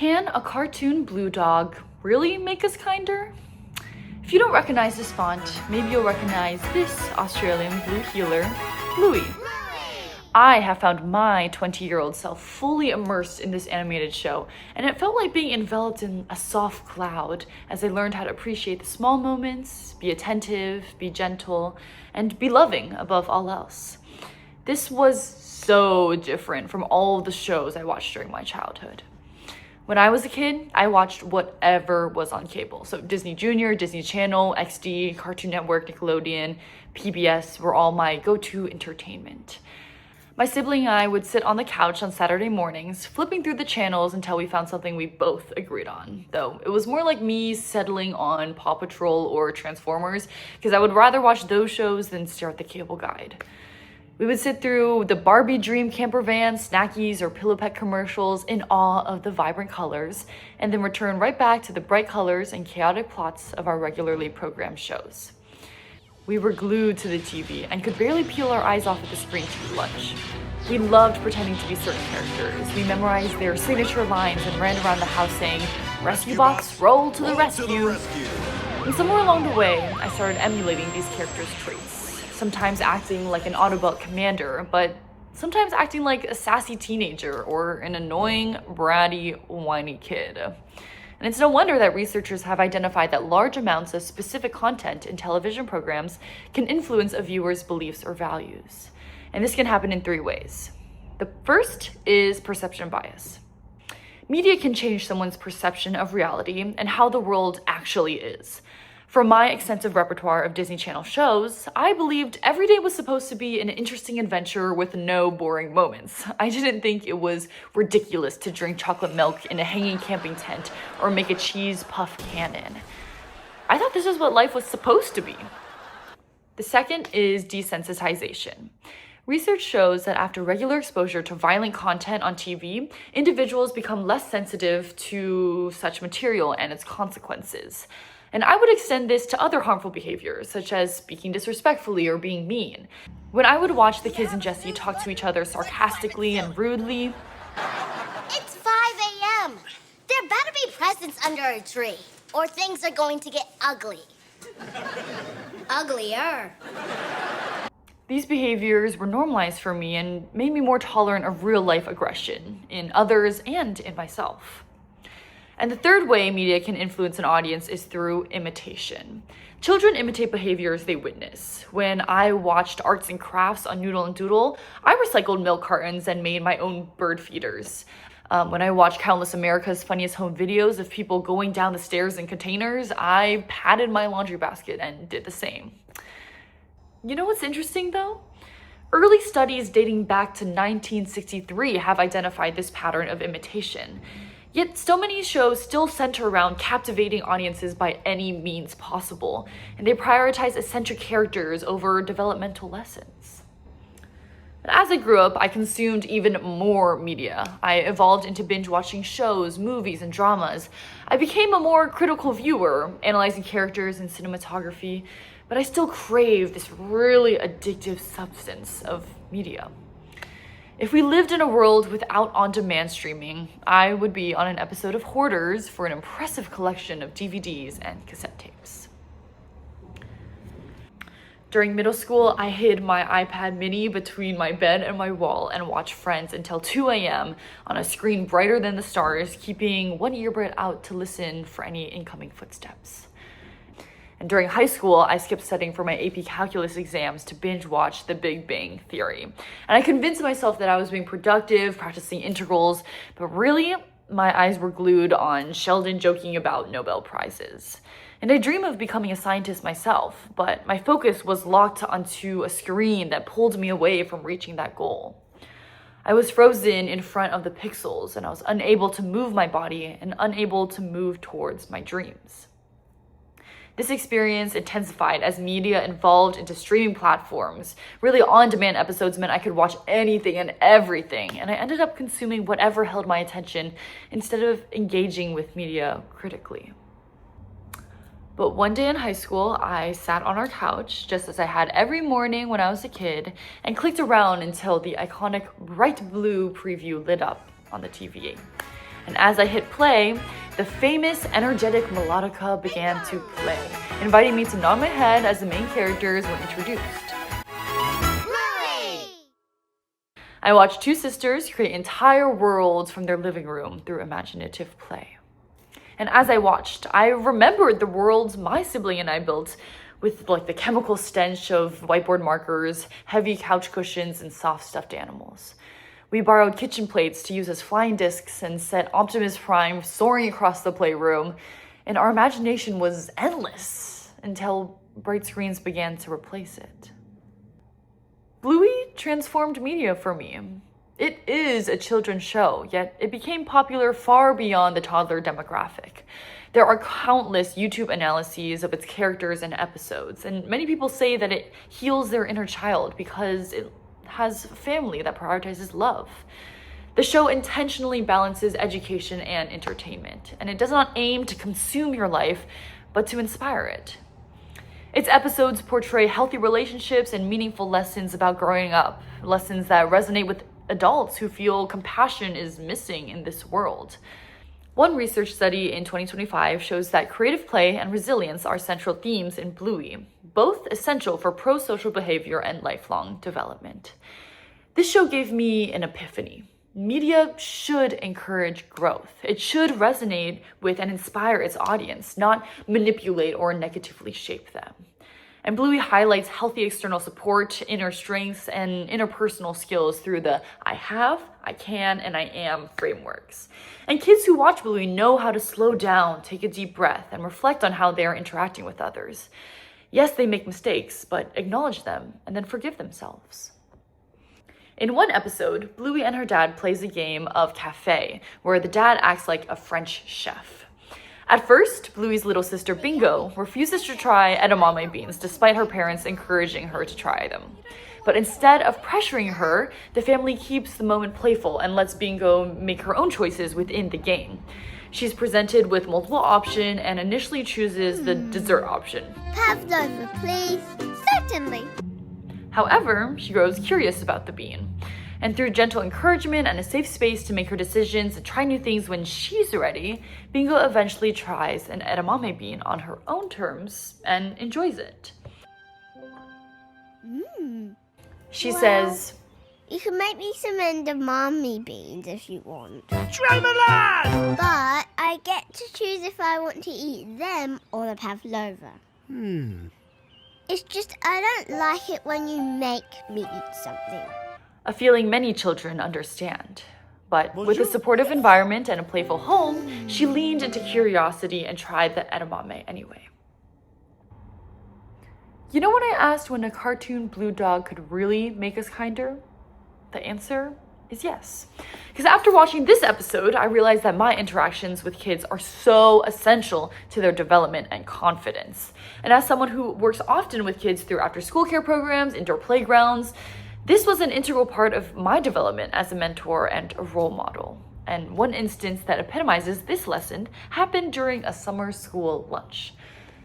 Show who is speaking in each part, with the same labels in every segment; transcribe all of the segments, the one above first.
Speaker 1: Can a cartoon blue dog really make us kinder? If you don't recognize this font, maybe you'll recognize this Australian blue heeler, Bluey. I have found my 20-year-old self fully immersed in this animated show, and it felt like being enveloped in a soft cloud as I learned how to appreciate the small moments, be attentive, be gentle, and be loving above all else. This was so different from all of the shows I watched during my childhood. When I was a kid, I watched whatever was on cable. So Disney Junior, Disney Channel, XD, Cartoon Network, Nickelodeon, PBS were all my go-to entertainment. My sibling and I would sit on the couch on Saturday mornings, flipping through the channels until we found something we both agreed on. Though it was more like me settling on Paw Patrol or Transformers, because I would rather watch those shows than stare at the cable guide. We would sit through the Barbie Dream Camper Van, Snackies, or Pillow Pet commercials in awe of the vibrant colors, and then return right back to the bright colors and chaotic plots of our regularly programmed shows. We were glued to the TV and could barely peel our eyes off at the screen to eat lunch. We loved pretending to be certain characters. We memorized their signature lines and ran around the house saying, "Rescue bots, roll to the rescue!" And somewhere along the way, I started emulating these characters' traits. Sometimes acting like an Autobot commander, but sometimes acting like a sassy teenager or an annoying, bratty, whiny kid. And it's no wonder that researchers have identified that large amounts of specific content in television programs can influence a viewer's beliefs or values. And this can happen in 3 ways. The first is perception bias. Media can change someone's perception of reality and how the world actually is. From my extensive repertoire of Disney Channel shows, I believed every day was supposed to be an interesting adventure with no boring moments. I didn't think it was ridiculous to drink chocolate milk in a hanging camping tent or make a cheese puff cannon. I thought this is what life was supposed to be. The second is desensitization. Research shows that after regular exposure to violent content on TV, individuals become less sensitive to such material and its consequences. And I would extend this to other harmful behaviors, such as speaking disrespectfully or being mean. When I would watch the kids and Jessie talk to each other sarcastically and rudely,
Speaker 2: "It's 5 a.m. There better be presents under a tree, or things are going to get ugly." Uglier.
Speaker 1: these behaviors were normalized for me and made me more tolerant of real-life aggression in others and in myself. And the third way media can influence an audience is through imitation. Children imitate behaviors they witness. When I watched arts and crafts on Noodle and Doodle, I recycled milk cartons and made my own bird feeders. When I watched countless America's Funniest Home Videos of people going down the stairs in containers, I patted my laundry basket and did the same. You know what's interesting though? Early studies dating back to 1963 have identified this pattern of imitation. Yet so many shows still center around captivating audiences by any means possible, and they prioritize eccentric characters over developmental lessons. But as I grew up, I consumed even more media. I evolved into binge-watching shows, movies, and dramas. I became a more critical viewer, analyzing characters and cinematography, but I still crave this really addictive substance of media. If we lived in a world without on-demand streaming, I would be on an episode of Hoarders for an impressive collection of DVDs and cassette tapes. During middle school, I hid my iPad mini between my bed and my wall and watched Friends until 2 a.m. on a screen brighter than the stars, keeping one earbud out to listen for any incoming footsteps. And during high school, I skipped studying for my AP Calculus exams to binge watch The Big Bang Theory. And I convinced myself that I was being productive, practicing integrals, but really, my eyes were glued on Sheldon joking about Nobel Prizes. And I dream of becoming a scientist myself, but my focus was locked onto a screen that pulled me away from reaching that goal. I was frozen in front of the pixels, and I was unable to move my body and unable to move towards my dreams. This experience intensified as media evolved into streaming platforms. Really on-demand episodes meant I could watch anything and everything, and I ended up consuming whatever held my attention instead of engaging with media critically. But one day in high school, I sat on our couch, just as I had every morning when I was a kid, and clicked around until the iconic bright blue preview lit up on the TV. And as I hit play, the famous energetic melodica began to play, inviting me to nod my head as the main characters were introduced. I watched two sisters create entire worlds from their living room through imaginative play. And as I watched, I remembered the worlds my sibling and I built with the chemical stench of whiteboard markers, heavy couch cushions, and soft stuffed animals. We borrowed kitchen plates to use as flying discs and set Optimus Prime soaring across the playroom, and our imagination was endless until bright screens began to replace it. Bluey transformed media for me. It is a children's show, yet it became popular far beyond the toddler demographic. There are countless YouTube analyses of its characters and episodes, and many people say that it heals their inner child because it has family that prioritizes love. The show intentionally balances education and entertainment, and it does not aim to consume your life, but to inspire it. Its episodes portray healthy relationships and meaningful lessons about growing up, lessons that resonate with adults who feel compassion is missing in this world. One research study in 2025 shows that creative play and resilience are central themes in Bluey, both essential for pro-social behavior and lifelong development. This show gave me an epiphany. Media should encourage growth. It should resonate with and inspire its audience, not manipulate or negatively shape them. And Bluey highlights healthy external support, inner strengths, and interpersonal skills through the I have, I can, and I am frameworks. And kids who watch Bluey know how to slow down, take a deep breath, and reflect on how they are interacting with others. Yes, they make mistakes, but acknowledge them and then forgive themselves. In one episode, Bluey and her dad plays a game of Café, where the dad acts like a French chef. At first, Bluey's little sister Bingo refuses to try edamame beans despite her parents encouraging her to try them. But instead of pressuring her, the family keeps the moment playful and lets Bingo make her own choices within the game. She's presented with multiple options and initially chooses the dessert option.
Speaker 2: Pavlova, please. Certainly.
Speaker 1: However, she grows curious about the bean. And through gentle encouragement and a safe space to make her decisions and try new things when she's ready, Bingo eventually tries an edamame bean on her own terms and enjoys it. She says,
Speaker 2: You can make me some edamame beans if you want.
Speaker 3: Tramalad!
Speaker 2: But I get to choose if I want to eat them or the pavlova. It's just I don't like it when you make me eat something.
Speaker 1: a feeling many children understand. But with a supportive environment and a playful home, she leaned into curiosity and tried the edamame anyway. You know when I asked when a cartoon blue dog could really make us kinder? The answer is yes. Because after watching this episode, I realized that my interactions with kids are so essential to their development and confidence. And as someone who works often with kids through after-school care programs, indoor playgrounds, this was an integral part of my development as a mentor and a role model. And one instance that epitomizes this lesson happened during a summer school lunch.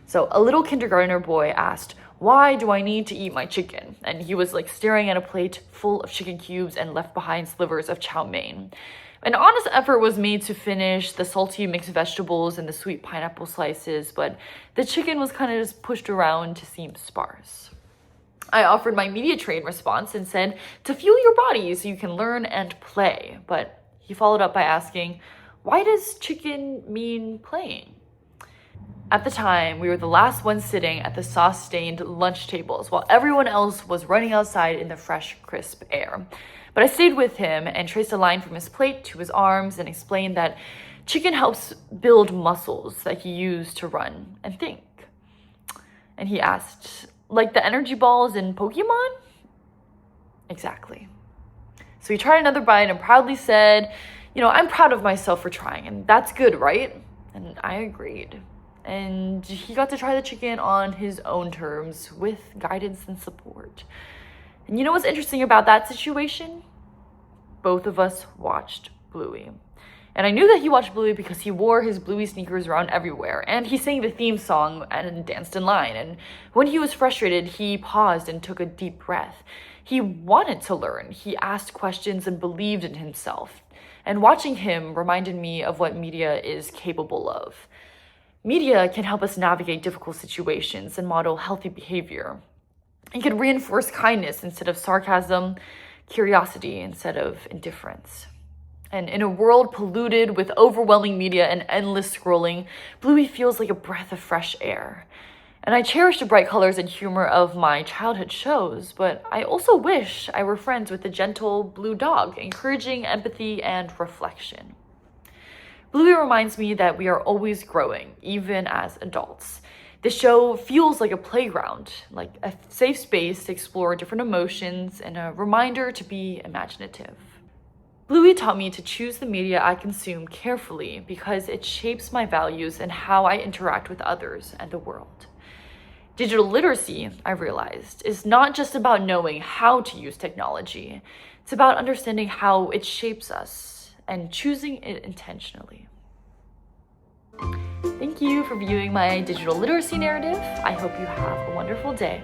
Speaker 1: So a little kindergartner boy asked, "Why do I need to eat my chicken?" And he was staring at a plate full of chicken cubes and left behind slivers of chow mein. An honest effort was made to finish the salty mixed vegetables and the sweet pineapple slices, but the chicken was kind of just pushed around to seem sparse. I offered my media trained response and said, to fuel your body so you can learn and play. But he followed up by asking, "Why does chicken mean playing?" At the time, we were the last ones sitting at the sauce-stained lunch tables while everyone else was running outside in the fresh, crisp air. But I stayed with him and traced a line from his plate to his arms and explained that chicken helps build muscles that he used to run and think. And he asked, "Like the energy balls in Pokemon?" Exactly. So he tried another bite and proudly said, "I'm proud of myself for trying, and that's good, right?" And I agreed. And he got to try the chicken on his own terms with guidance and support. And you know what's interesting about that situation? Both of us watched Bluey. And I knew that he watched Bluey because he wore his Bluey sneakers around everywhere, and he sang the theme song and danced in line. And when he was frustrated, he paused and took a deep breath. He wanted to learn. He asked questions and believed in himself. And watching him reminded me of what media is capable of. Media can help us navigate difficult situations and model healthy behavior. It can reinforce kindness instead of sarcasm, curiosity instead of indifference. And in a world polluted with overwhelming media and endless scrolling, Bluey feels like a breath of fresh air. And I cherish the bright colors and humor of my childhood shows, but I also wish I were friends with the gentle blue dog, encouraging empathy and reflection. Bluey reminds me that we are always growing, even as adults. The show feels like a playground, like a safe space to explore different emotions and a reminder to be imaginative. Bluey taught me to choose the media I consume carefully because it shapes my values and how I interact with others and the world. Digital literacy, I realized, is not just about knowing how to use technology. It's about understanding how it shapes us and choosing it intentionally. Thank you for viewing my digital literacy narrative. I hope you have a wonderful day.